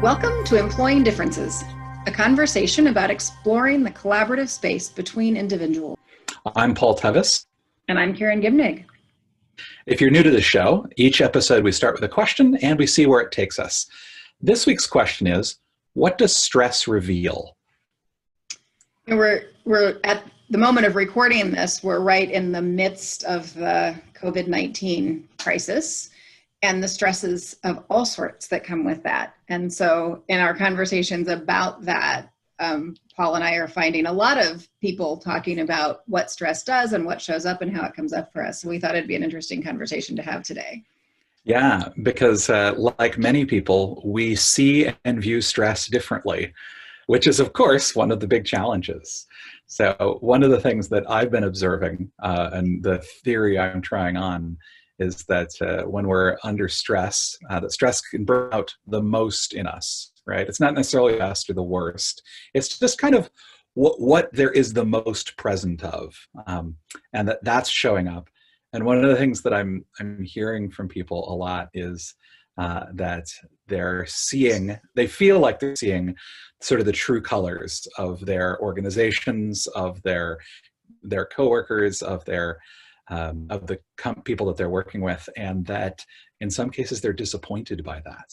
Welcome to Employing Differences, a conversation about exploring the collaborative space between individuals. I'm Paul Tevis. And I'm Karen Gibnig. If you're new to the show, each episode we start with a question and we see where it takes us. This week's question is, what does stress reveal? We're at the moment of recording this, we're right in the midst of the COVID-19 crisis and the stresses of all sorts that come with that. And so in our conversations about that, Paul and I are finding a lot of people talking about what stress does and what shows up and how it comes up for us. So we thought it'd be an interesting conversation to have today. Yeah, because like many people, we see and view stress differently, which is, of course, one of the big challenges. So one of the things that I've been observing and the theory I'm trying on is that when we're under stress, that stress can bring out the most in us, right? It's not necessarily the best or the worst. It's just kind of what there is the most present of, and that's showing up. And one of the things that I'm hearing from people a lot is that they feel like they're seeing sort of the true colors of their organizations, of their coworkers, of the people that they're working with, and that in some cases they're disappointed by that.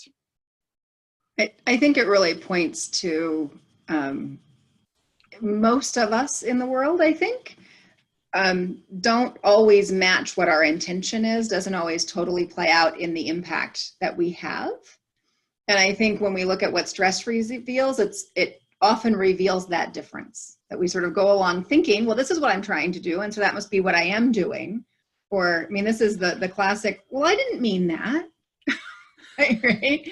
I think it really points to most of us in the world, I think, don't always match what our intention is, doesn't always totally play out in the impact that we have. And I think when we look at what stress reveals, it often reveals that difference, that we sort of go along thinking, well, this is what I'm trying to do, and so that must be what I am doing. Or, I mean, this is the classic, well, I didn't mean that, right?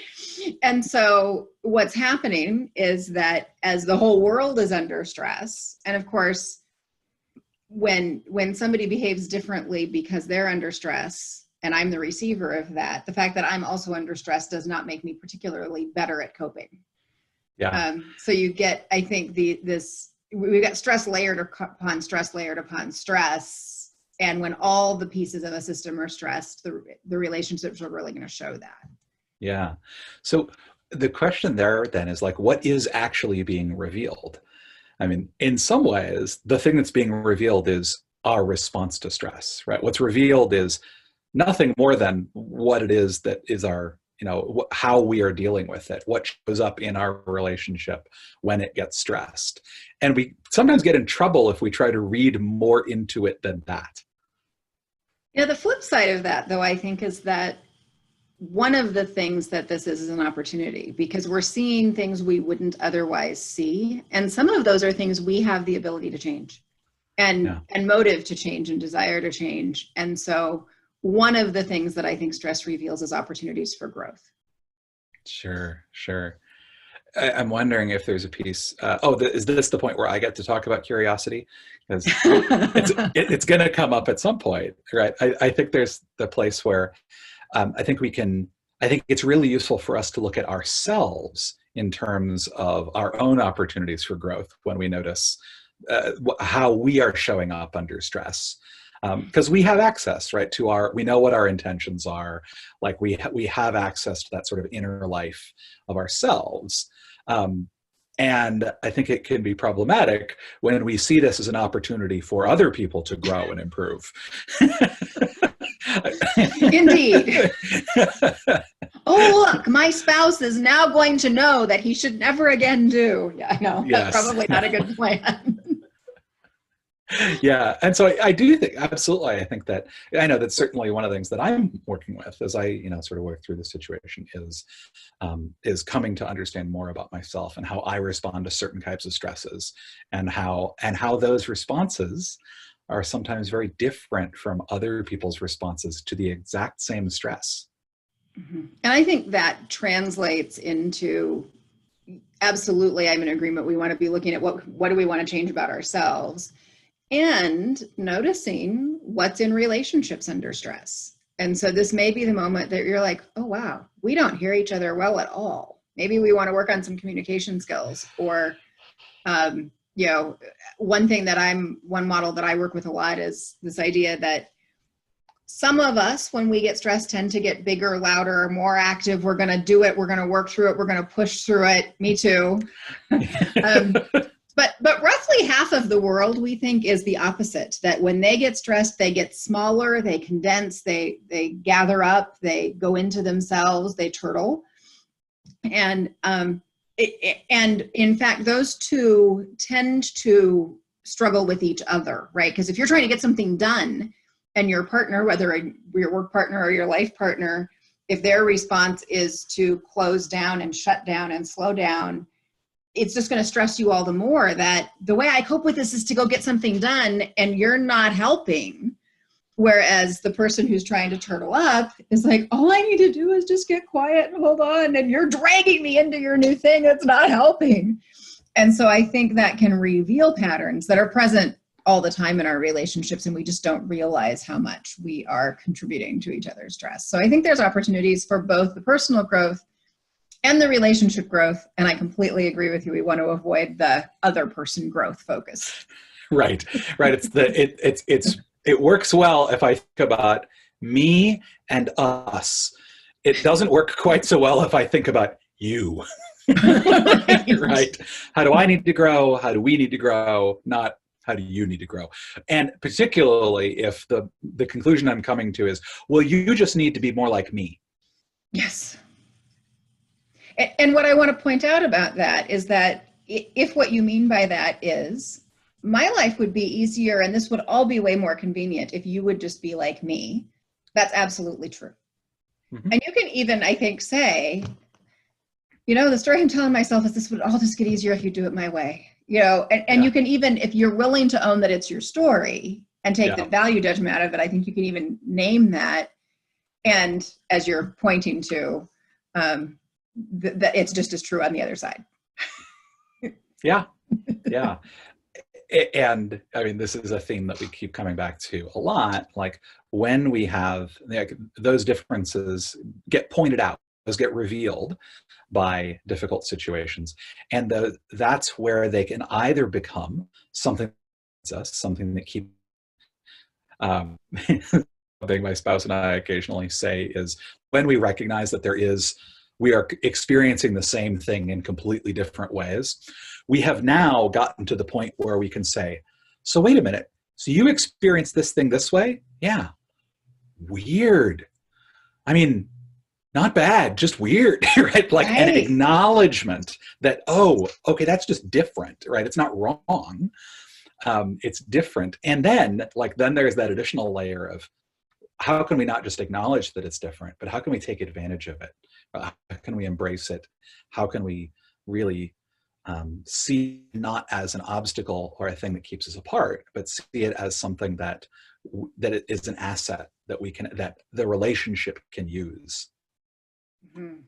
And so what's happening is that as the whole world is under stress, and of course, when somebody behaves differently because they're under stress, and I'm the receiver of that, the fact that I'm also under stress does not make me particularly better at coping. Yeah. So you get, I think, we've got stress layered upon stress layered upon stress. And when all the pieces of a system are stressed, the relationships are really going to show that. Yeah. So the question there then is like, what is actually being revealed? I mean, in some ways, the thing that's being revealed is our response to stress, right? What's revealed is nothing more than what it is that is our, how we are dealing with it, what shows up in our relationship when it gets stressed. And we sometimes get in trouble if we try to read more into it than that. Yeah, the flip side of that, though, I think, is that one of the things that this is an opportunity, because we're seeing things we wouldn't otherwise see. And some of those are things we have the ability to change and motive to change and desire to change. And so one of the things that I think stress reveals is opportunities for growth. Sure. I'm wondering if there's a piece. Is this the point where I get to talk about curiosity? Because it's going to come up at some point, right? I think there's the place where I think it's really useful for us to look at ourselves in terms of our own opportunities for growth when we notice how we are showing up under stress. Because we have access, right, we know what our intentions are, like we have access to that sort of inner life of ourselves. And I think it can be problematic when we see this as an opportunity for other people to grow and improve. Indeed. Oh, look, my spouse is now going to know that he should never again do. Yeah, I know. Yes. That's probably not a good plan. Yeah. And so I do think, absolutely, I think that, I know that's certainly one of the things that I'm working with as I, sort of work through the situation is coming to understand more about myself and how I respond to certain types of stresses and how those responses are sometimes very different from other people's responses to the exact same stress. Mm-hmm. And I think that translates into, absolutely, I'm in agreement. We want to be looking at what do we want to change about ourselves, and noticing what's in relationships under stress. And so this may be the moment that you're like, oh, wow, we don't hear each other well at all. Maybe we want to work on some communication skills. Or, one model that I work with a lot is this idea that some of us, when we get stressed, tend to get bigger, louder, more active. We're going to do it. We're going to work through it. We're going to push through it. Me too. But roughly half of the world, we think, is the opposite, that when they get stressed, they get smaller, they condense, they gather up, they go into themselves, they turtle. And and in fact, those two tend to struggle with each other, right? Because if you're trying to get something done and your partner, whether your work partner or your life partner, if their response is to close down and shut down and slow down, it's just going to stress you all the more that the way I cope with this is to go get something done and you're not helping. Whereas the person who's trying to turtle up is like, all I need to do is just get quiet and hold on. And you're dragging me into your new thing that's not helping. And so I think that can reveal patterns that are present all the time in our relationships. And we just don't realize how much we are contributing to each other's stress. So I think there's opportunities for both the personal growth and the relationship growth. And I completely agree with you. We want to avoid the other person growth focus. Right. It works well if I think about me and us. It doesn't work quite so well if I think about you. Right. How do I need to grow? How do we need to grow? Not how do you need to grow? And particularly if the conclusion I'm coming to is, well, you just need to be more like me. Yes. And what I want to point out about that is that if what you mean by that is, my life would be easier and this would all be way more convenient if you would just be like me, that's absolutely true. Mm-hmm. And you can even, I think, say, the story I'm telling myself is this would all just get easier if you do it my way. And you can even, if you're willing to own that it's your story and take the value judgment out of it, I think you can even name that. And as you're pointing to, that it's just as true on the other side. Yeah. And I mean, this is a theme that we keep coming back to a lot. Like when we have those differences get pointed out, those get revealed by difficult situations. And that's where they can either become something that keeps something my spouse and I occasionally say is when we recognize that we are experiencing the same thing in completely different ways. We have now gotten to the point where we can say, so wait a minute, so you experience this thing this way? Yeah. Weird. I mean, not bad, just weird, right? Like an acknowledgement that, oh, okay, that's just different, right? It's not wrong. It's different. And then there's that additional layer of how can we not just acknowledge that it's different, but how can we take advantage of it? How can we embrace it? How can we really see it not as an obstacle or a thing that keeps us apart, but see it as something that it is an asset that the relationship can use? Mm-hmm.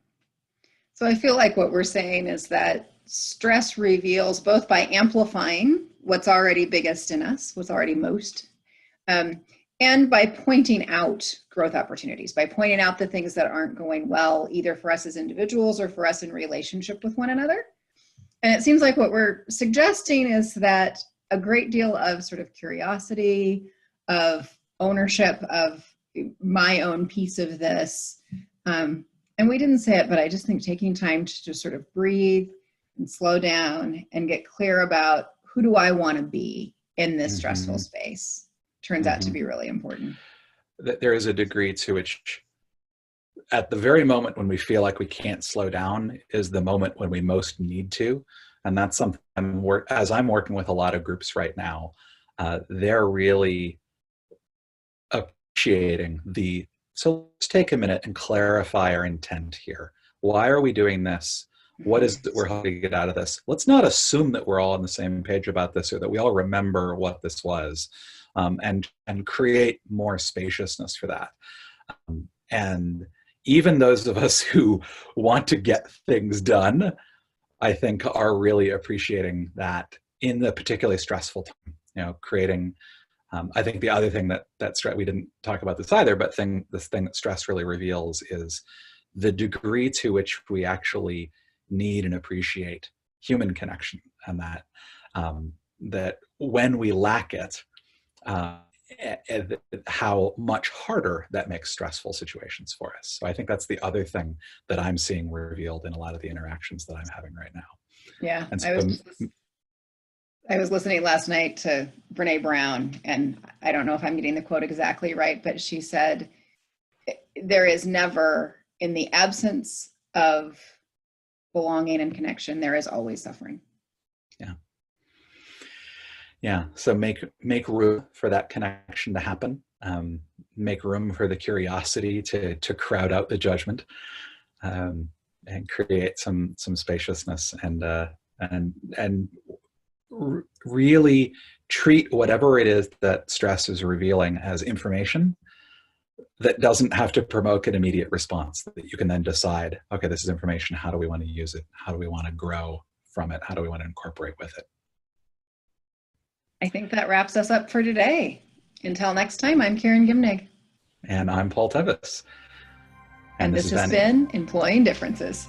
So I feel like what we're saying is that stress reveals both by amplifying what's already biggest in us, what's already most, and by pointing out growth opportunities, by pointing out the things that aren't going well, either for us as individuals or for us in relationship with one another. And it seems like what we're suggesting is that a great deal of sort of curiosity, of ownership of my own piece of this, and we didn't say it, but I just think taking time to just sort of breathe and slow down and get clear about who do I want to be in this stressful space turns out to be really important. There is a degree to which at the very moment when we feel like we can't slow down is the moment when we most need to. And that's something as I'm working with a lot of groups right now, they're really appreciating so let's take a minute and clarify our intent here. Why are we doing this? What is it we're hoping to get out of this? Let's not assume that we're all on the same page about this or that we all remember what this was, and create more spaciousness for that. And even those of us who want to get things done, I think are really appreciating that in the particularly stressful time, creating, I think the other thing that stress, we didn't talk about this either, but this thing that stress really reveals is the degree to which we actually need and appreciate human connection, and that when we lack it, how much harder that makes stressful situations for us. So I think that's the other thing that I'm seeing revealed in a lot of the interactions that I'm having right now. Yeah, And so, I was listening last night to Brene Brown, and I don't know if I'm getting the quote exactly right, but she said, there is never, in the absence of belonging and connection, there is always suffering. yeah. Yeah. So make room for that connection to happen. Make room for the curiosity to crowd out the judgment, and create some spaciousness, and really treat whatever it is that stress is revealing as information that doesn't have to provoke an immediate response, that you can then decide, okay, this is information. How do we want to use it? How do we want to grow from it? How do we want to incorporate with it? I think that wraps us up for today. Until next time, I'm Karen Gimnig. And I'm Paul Tevis. And this has been Employing Differences.